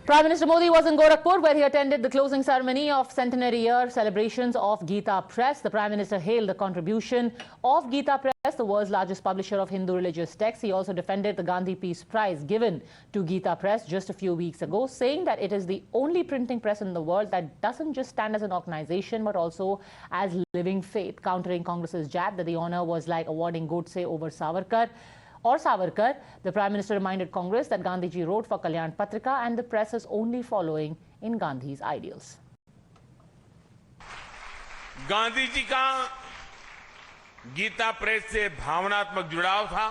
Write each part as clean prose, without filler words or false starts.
Prime Minister Modi was in Gorakhpur, where he attended the closing ceremony of centenary year celebrations of Gita Press. The Prime Minister hailed the contribution of Gita Press, the world's largest publisher of Hindu religious texts. He also defended the Gandhi Peace Prize given to Gita Press just a few weeks ago, saying that it is the only printing press in the world that doesn't just stand as an organization but also as living faith, countering Congress's jab that the honor was like awarding Godse over Savarkar. The Prime Minister reminded Congress that Gandhiji wrote for Kalyan Patrika and the press is only following in Gandhi's ideals. Gandhi ji का Gita press से भावनात्मक जुड़ाव था।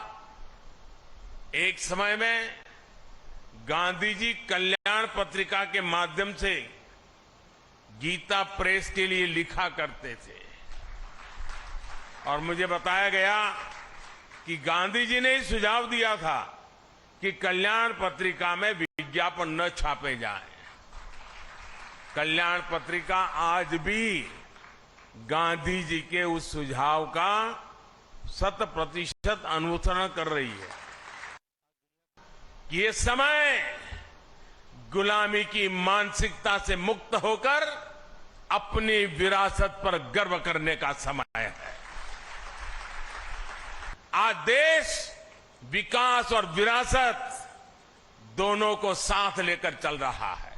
एक समय में गांधी जी कल्याण पत्रिका के माध्यम से गीता प्रेस के लिए लिखा करते थे और मुझे बताया गया कि गांधी जी ने ही सुझाव दिया था कि कल्याण पत्रिका में विज्ञापन न छापे जाएं। कल्याण पत्रिका आज भी गांधी जी के उस सुझाव का 100% अनुसरण कर रही है। ये समय गुलामी की मानसिकता से मुक्त होकर अपनी विरासत पर गर्व करने का समय है। आज देश विकास और विरासत दोनों को साथ लेकर चल रहा है।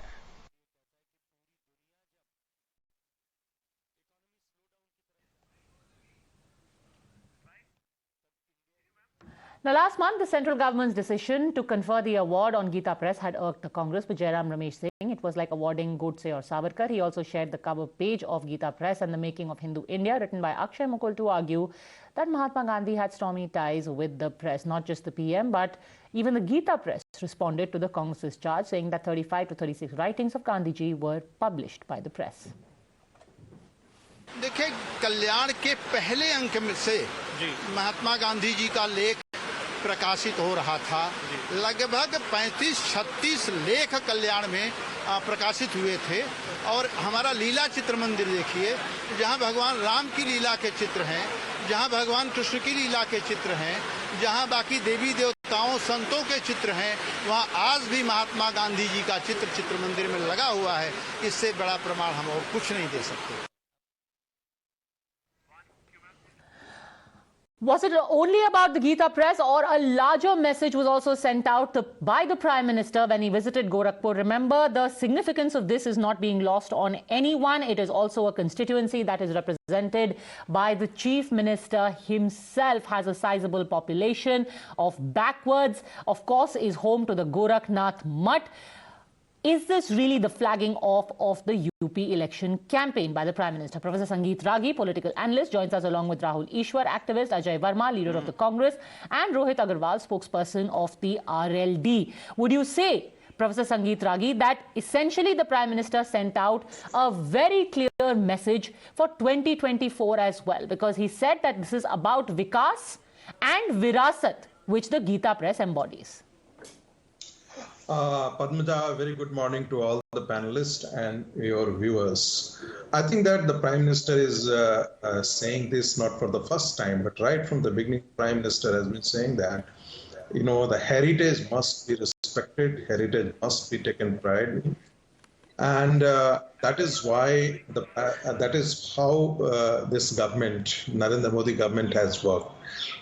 Now, last month, the central government's decision to confer the award on Gita Press had irked the Congress, with Jairam Ramesh saying it was like awarding Godse or Savarkar. He also shared the cover page of Gita Press and the Making of Hindu India, written by Akshay Mukul, to argue that Mahatma Gandhi had stormy ties with the press. Not just the PM, but even the Gita Press responded to the Congress's charge, saying that 35 to 36 writings of Gandhiji were published by the press. देखिए, कल्याण के पहले अंक में से महात्मा गांधी जी का लेख प्रकाशित हो रहा था। लगभग 35-36 लेख कल्याण में प्रकाशित हुए थे और हमारा लीला चित्र मंदिर देखिए, जहां भगवान राम की लीला के चित्र हैं, जहां भगवान कृष्ण की लीला के चित्र हैं, जहां बाकी देवी देवताओं संतों के चित्र हैं, वहां आज भी महात्मा गांधी जी का चित्र मंदिर में लगा हुआ है। इससे बड़ा प्रमाण हम और कुछ नहीं दे सकते। Was it only about the Gita Press, or a larger message was also sent out by the Prime Minister when he visited Gorakhpur? Remember, the significance of this is not being lost on anyone. It is also a constituency that is represented by the Chief Minister himself, has a sizable population of backwards, of course, is home to the Gorakhnath Mutt. Is this really the flagging off of the UP election campaign by the Prime Minister? Prof Sangeet Ragi, political analyst, joins us along with Rahul Ishwar, activist, Ajay Verma, leader of the Congress, and Rohit Agarwal, spokesperson of the RLD. Would you say, Professor Sangeet Ragi, that essentially the Prime Minister sent out a very clear message for 2024 as well? Because he said that this is about Vikas and Virasat, which the Gita Press embodies. Padmaja, very good morning to all the panelists and your viewers. I think that the Prime Minister is saying this not for the first time, but right from the beginning, Prime Minister has been saying that, you know, the heritage must be respected, heritage must be taken pride in. And that is why, that is how this government, Narendra Modi government, has worked.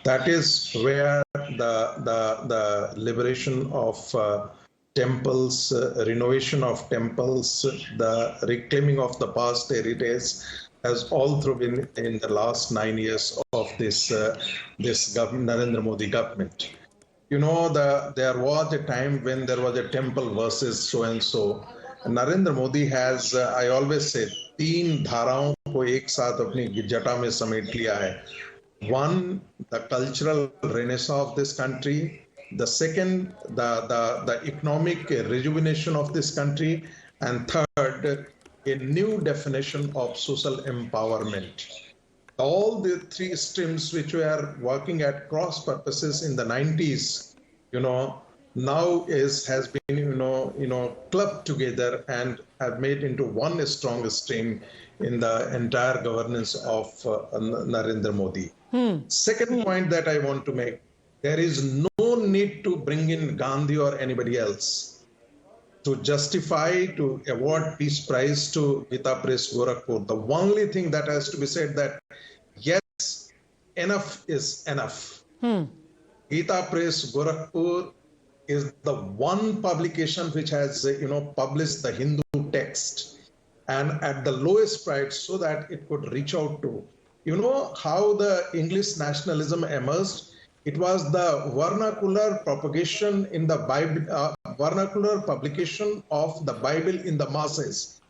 That is where the liberation of temples, renovation of temples, the reclaiming of the past heritage has all through been in the last 9 years of this Narendra Modi government. You know, there was a time when there was a temple versus so and so. Narendra Modi has, I always say, 3 धाराओं को एक साथ अपनी जटा में समेट लिया है. One, the cultural renaissance of this country. The second, the economic rejuvenation of this country. And third, a new definition of social empowerment. All the 3 streams which were working at cross purposes in the 90s, you know, now has been, you know, clubbed together and have made into one strong stream in the entire governance of Narendra Modi. Second point that I want to make, there is no need to bring in Gandhi or anybody else. to justify to award Peace Prize to Gita Press Gorakhpur. The only thing that has to be said that yes, enough is enough. Gita Press Gorakhpur is the one publication which has published the Hindu text and at the lowest price so that it could reach out to how the English nationalism emerged. It was the vernacular propagation in the Bible, vernacular publication of the Bible in the masses.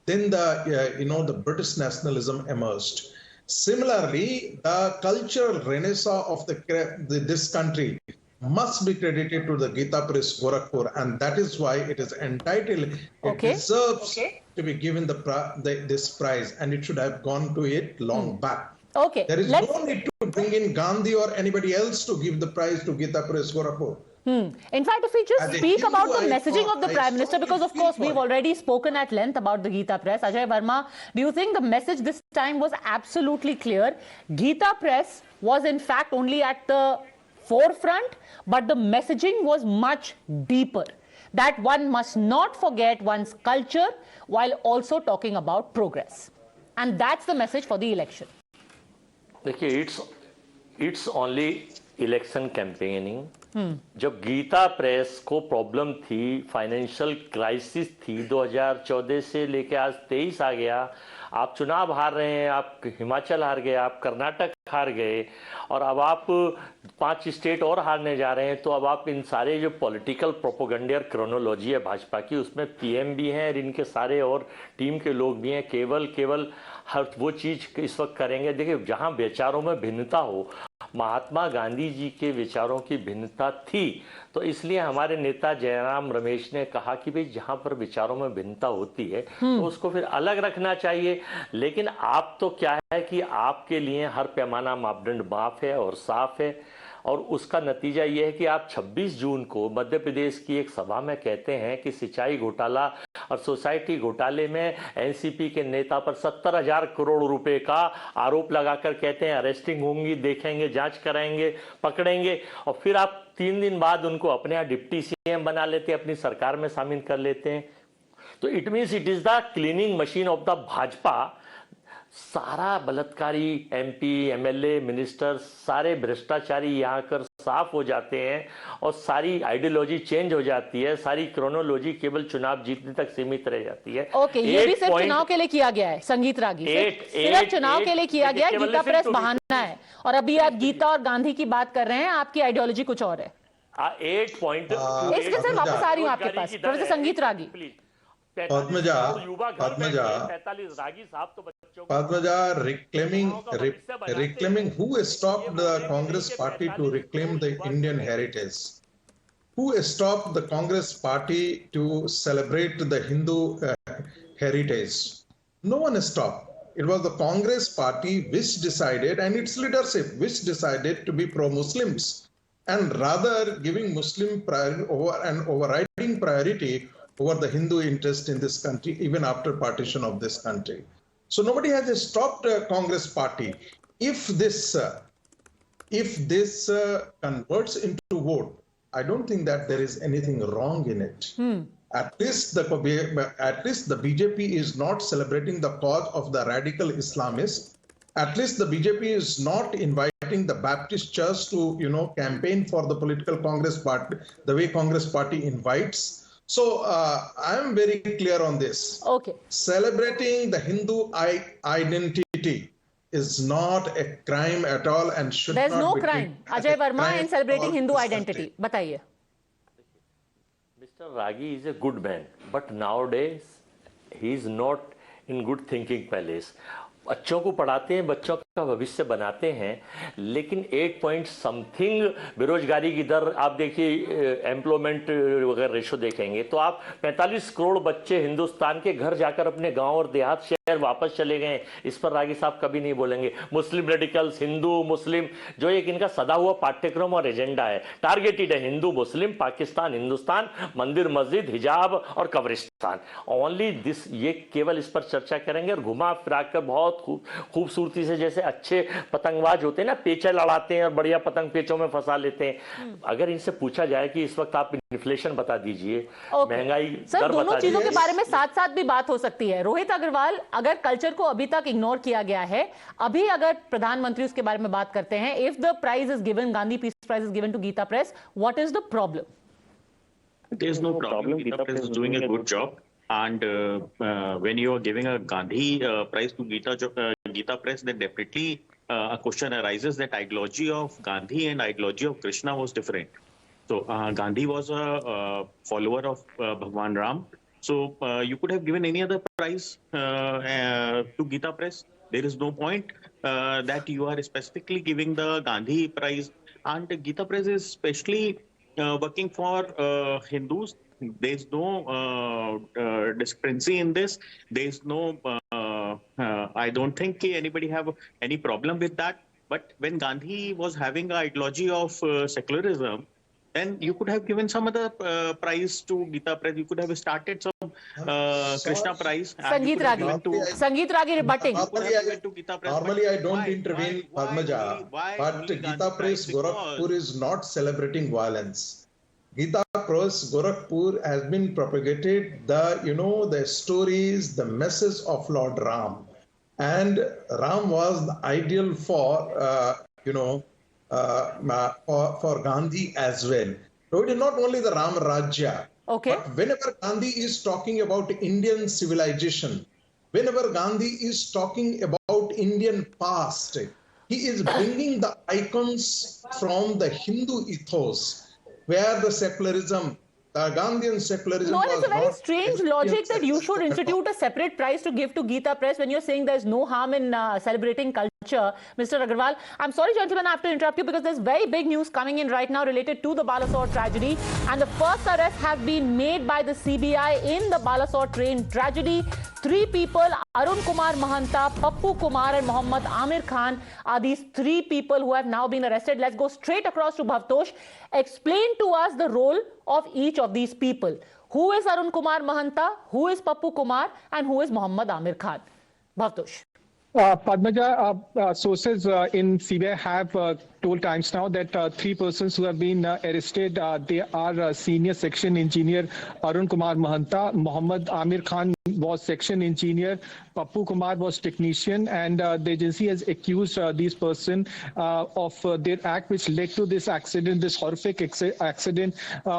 Then the British nationalism emerged. Similarly, the cultural renaissance of this country must be credited to the Gita Press Gorakhpur, and that is why it is entitled. It deserves to be given this prize, and it should have gone to it long back. Okay. There is no need to bring in Gandhi or anybody else to give the prize to Gita Press Gorakhpur. In fact, if we just speak about the messaging of the Prime Minister, because of course we've already spoken at length about the Gita Press. Ajay Verma, do you think the message this time was absolutely clear? Gita Press was in fact only at the forefront, but the messaging was much deeper. That one must not forget one's culture while also talking about progress. And that's the message for the election. देखिए, it's only election campaigning. जब Gita press को problem थी, financial crisis थी, 2014 से लेके आज 23 आ गया, आप चुनाव हार रहे हैं, आप हिमाचल हार गए, आप कर्नाटक हार गए, और अब आप 5 स्टेट और हारने जा रहे हैं, तो अब आप इन सारे जो पॉलिटिकल प्रोपोगंडे और क्रोनोलॉजी है भाजपा की, उसमें पीएम भी हैं और इनके सारे और टीम के लोग भी हैं, केवल हर वो चीज इस वक्त करेंगे। देखिए, जहां विचारों में भिन्नता हो, महात्मा गांधी जी के विचारों की भिन्नता थी, तो इसलिए हमारे नेता जयराम रमेश ने कहा कि भाई जहां पर विचारों में भिन्नता होती है तो उसको फिर अलग रखना चाहिए। लेकिन आप तो क्या है कि आपके लिए हर पैमाना मापदंड माफ है और साफ है, और उसका नतीजा यह है कि आप 26 जून को मध्य प्रदेश की एक सभा में कहते हैं कि सिंचाई घोटाला और सोसाइटी घोटाले में एनसीपी के नेता पर 70,000 करोड़ रुपए का आरोप लगाकर कहते हैं अरेस्टिंग होंगी, देखेंगे, जांच कराएंगे, पकड़ेंगे, और फिर आप 3 दिन बाद उनको अपने यहाँ डिप्टी सीएम बना लेते हैं, अपनी सरकार में शामिल कर लेते हैं। तो it means it is the cleaning machine of the Bhajpa. सारा बलात्कारी एमपी, एमएलए, मिनिस्टर, सारे भ्रष्टाचारी यहाँ कर साफ हो जाते हैं और सारी आइडियोलॉजी चेंज हो जाती है, सारी क्रोनोलॉजी केवल चुनाव जीतने तक सीमित रह जाती है। ओके, ये भी सिर्फ चुनाव के लिए किया गया है, संगीत रागी, सिर्फ चुनाव के लिए किया गया है। गीता प्रेस बहाना है, और अभी आप गीता और गांधी की बात कर रहे हैं, आपकी आइडियोलॉजी कुछ और है। 8 पॉइंट इसके से वापस आ रही हूँ आपके पास, प्रोफेसर संगीत रागी। Padmaja, reclaiming who stopped the Congress party to reclaim the Indian heritage? Who stopped the Congress party to celebrate the Hindu heritage? No one stopped. It was the Congress party which decided, and its leadership which decided to be pro-Muslims, and rather giving Muslim overriding priority over the Hindu interest in this country, even after partition of this country. So nobody has stopped Congress party. If this converts into vote, I don't think that there is anything wrong in it. At least the BJP is not celebrating the cause of the radical Islamists. At least the BJP is not inviting the Baptist Church to campaign for the political Congress party the way Congress party invites. So I am very clear on this. Okay. Celebrating the Hindu identity is not a crime at all and should not be. There's no crime, Ajay Verma, in celebrating Hindu identity. Bataiye. Mr. Ragi is a good man, but nowadays he is not in good thinking palace. बच्चों को पढ़ाते हैं, बच्चों का भविष्य बनाते हैं, लेकिन 8 पॉइंट समथिंग बेरोजगारी की दर आप देखिए, एम्प्लॉयमेंट वगैरह रेशो देखेंगे तो आप 45 करोड़ बच्चे हिंदुस्तान के घर जाकर अपने गांव और देहात शहर वापस चले गए। इस पर रागी साहब कभी नहीं बोलेंगे। मुस्लिम रेडिकल्स, हिंदू मुस्लिम, जो एक इनका सदा हुआ पाठ्यक्रम और एजेंडा है, टारगेटेड है हिंदू मुस्लिम, पाकिस्तान हिंदुस्तान, मंदिर मस्जिद, हिजाब और कब्रिस्तान। ओनली दिस, ये केवल इस पर चर्चा करेंगे और घुमा फिरा कर बहुत खूबसूरती से, जैसे अच्छे पतंगबाज होते हैं ना, पेचा लड़ाते हैं और बढ़िया पतंग पेचों में फंसा लेते हैं। अगर इनसे पूछा जाए कि इस वक्त आप इन्फ्लेशन बता दीजिए, महंगाई सर, दोनों चीजों के बारे में साथ साथ भी बात हो सकती है। रोहित अग्रवाल, अगर कल्चर को अभी तक इग्नोर किया गया है, अभी अगर प्रधानमंत्री उसके बारे में बात करते हैं, if the prize is given, Gandhi peace prize is given to Gita press, what is the problem? There's no problem. Gita Press is doing a good job. And when you are giving a Gandhi prize to Gita Press, then definitely a question arises that ideology of Gandhi and ideology of Krishna was different. So Gandhi was a follower of Bhagwan Ram. So you could have given any other prize to Gita Press. There is no point that you are specifically giving the Gandhi prize. And Gita Press is especially working for Hindus. There's no discrepancy in this. There's no, I don't think anybody have any problem with that. But when Gandhi was having an ideology of secularism, then you could have given some other prize to Gita Press. You could have started some Krishna prize. Sangeet Ragi. Sangeet Ragi rebutting. Normally I don't intervene, Padmaja, but Gita Press Gorakhpur is not celebrating violence. Gita Press Gorakhpur has been propagated the stories, the message of Lord Ram, and Ram was the ideal for for Gandhi as well. So it is not only the Ram Rajya. Okay. But whenever Gandhi is talking about Indian civilization, whenever Gandhi is talking about Indian past, he is bringing the icons from the Hindu ethos, where the secularism, the Gandhian secularism No, was it's a very not strange logic that you should institute a separate prize to give to Gita Press when you're saying there's no harm in celebrating culture. Mr. Agarwal, I'm sorry, gentlemen, I have to interrupt you because there's very big news coming in right now related to the Balasore tragedy. And the first arrest has been made by the CBI in the Balasore train tragedy. 3 people, Arun Kumar Mahanta, Pappu Kumar and Mohammad Amir Khan are these 3 people who have now been arrested. Let's go straight across to Bhavtosh. Explain to us the role of each of these people. Who is Arun Kumar Mahanta, who is Pappu Kumar and who is Mohammad Amir Khan? Bhavtosh. Padmaja, sources in CBI have told Times Now that 3 persons who have been arrested, they are senior section engineer Arun Kumar Mahanta, Mohammad Amir Khan was section engineer, Pappu Kumar was technician, and the agency has accused these persons of their act which led to this accident, this horrific accident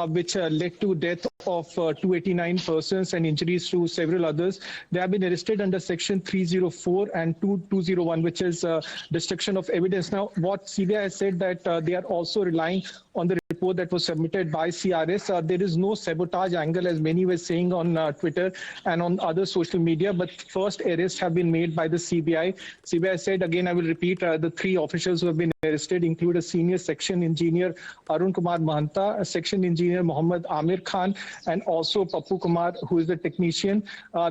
which led to death of 289 persons and injuries to several others. They have been arrested under section 304 and 201, which is destruction of evidence. Now, what CBI has said that they are also relying on the report that was submitted by CRS. There is no sabotage angle, as many were saying on Twitter and on other social media, but first arrests have been made by the CBI. CBI said, again, I will repeat, the 3 officials who have been arrested include a senior section engineer Arun Kumar Mahanta, a section engineer Mohammad Amir Khan, and also Pappu Kumar, who is the technician.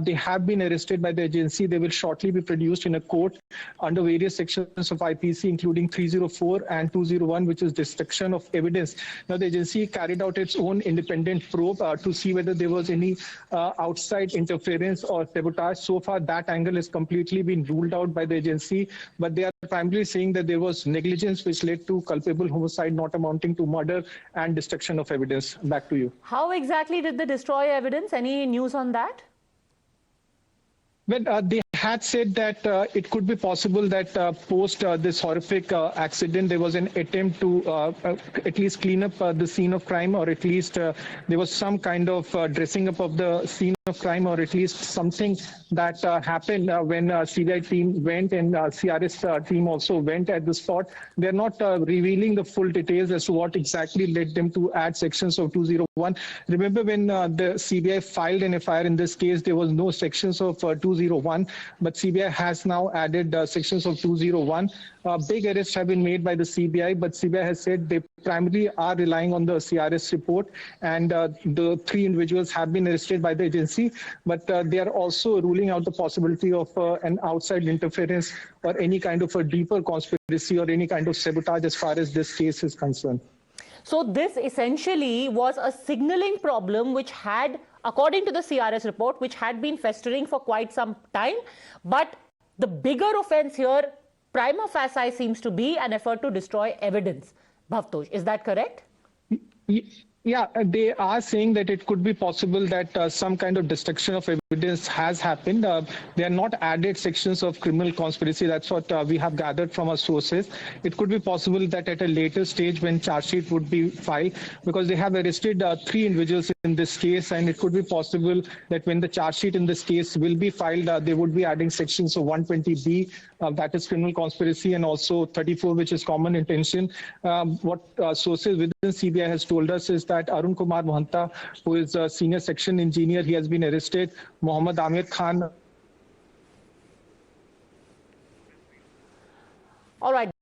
They have been arrested by the agency. They will shortly be produced in a court under various sections of IPC, including 304 and 201, which is destruction of evidence. Now, the agency carried out its own independent probe to see whether there was any outside interference or sabotage. So far, that angle has completely been ruled out by the agency, but they are primarily saying that there was negligence which led to culpable homicide not amounting to murder and destruction of evidence. Back to you. How exactly did they destroy evidence? Any news on that? Well, they had said that it could be possible that post this horrific accident, there was an attempt to at least clean up the scene of crime, or at least there was some kind of dressing up of the scene of crime, or at least something that happened when CBI team went and CRS team also went at the spot. They're not revealing the full details as to what exactly led them to add sections of 201. Remember when the CBI filed an FIR in this case, there was no sections of 201, but CBI has now added sections of 201. Big arrests have been made by the CBI, but CBI has said they primarily are relying on the CRS report, and the 3 individuals have been arrested by the agency, but they are also ruling out the possibility of an outside interference or any kind of a deeper conspiracy or any kind of sabotage as far as this case is concerned. So this essentially was a signaling problem which had, according to the CRS report, which had been festering for quite some time. But the bigger offense here prima facie seems to be an effort to destroy evidence. Bhavtosh, is that correct? Yeah, they are saying that it could be possible that some kind of destruction of evidence has happened. They are not added sections of criminal conspiracy. That's what we have gathered from our sources. It could be possible that at a later stage when charge sheet would be filed, because they have arrested 3 individuals in this case, and it could be possible that when the charge sheet in this case will be filed, they would be adding sections of 120B, that is criminal conspiracy, and also 34, which is common intention. What sources within CBI has told us is that Arun Kumar Mahanta, who is a senior section engineer, he has been arrested. Mohammad Amir Khan. All right.